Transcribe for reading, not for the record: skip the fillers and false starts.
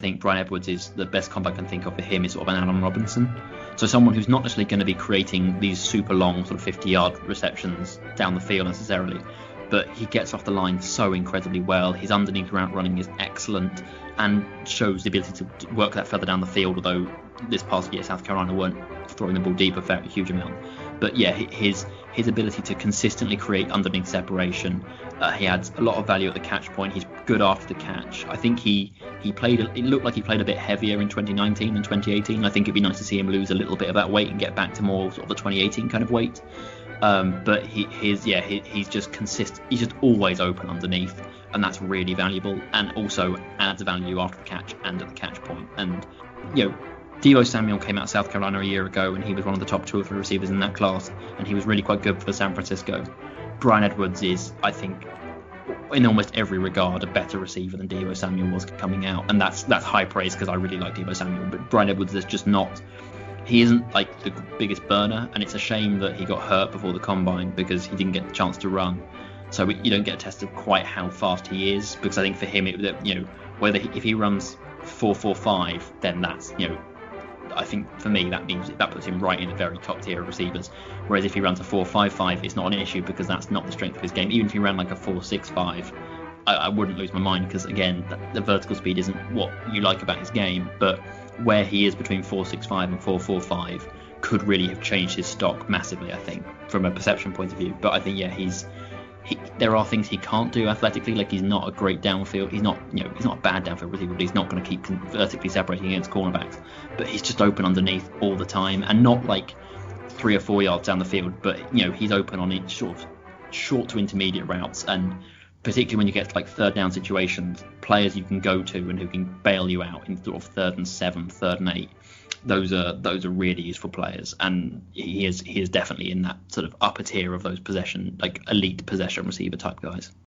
think Bryan Edwards is the best comp I can think of for him is sort of an Allen Robinson. So someone who's not necessarily going to be creating these super long sort of 50-yard receptions down the field necessarily, but he gets off the line so incredibly well. His underneath route running is excellent and shows the ability to work that further down the field, although this past year South Carolina weren't throwing the ball deep a huge amount. But yeah, his ability to consistently create underneath separation, he adds a lot of value at the catch point. He's good after the catch. I think it looked like he played a bit heavier in 2019 than 2018. I think it'd be nice to see him lose a little bit of that weight and get back to more sort of the 2018 kind of weight. But he's just consistent. He's just always open underneath, and that's really valuable. And also adds value after the catch and at the catch point. And Deebo Samuel came out of South Carolina a year ago, and he was one of the top 2 or 3 receivers in that class, and he was really quite good for San Francisco. Bryan Edwards is, I think, in almost every regard, a better receiver than Deebo Samuel was coming out, and that's high praise because I really like Deebo Samuel. But Bryan Edwards is just not. He isn't like the biggest burner, and it's a shame that he got hurt before the combine because he didn't get the chance to run. So you don't get a test of quite how fast he is, because I think for him, if he runs 4.45, then that's I think for me that means that puts him right in the very top tier of receivers. Whereas if he runs a 4.55, it's not an issue because that's not the strength of his game. Even if he ran like a 4.65, I wouldn't lose my mind because again, the vertical speed isn't what you like about his game. But where he is between 4.65 and 4.45 could really have changed his stock massively, I think, from a perception point of view. But I think there are things he can't do athletically. Like he's not a great downfield. He's not a bad downfield receiver, but he's not going to keep vertically separating against cornerbacks. But he's just open underneath all the time, and not like 3 or 4 yards down the field. But he's open on each sort of short to intermediate routes, and particularly when you get to like third down situations, players you can go to and who can bail you out in sort of 3rd and 7, 3rd and 8. Those are really useful players, and he is definitely in that sort of upper tier of those elite possession receiver type guys.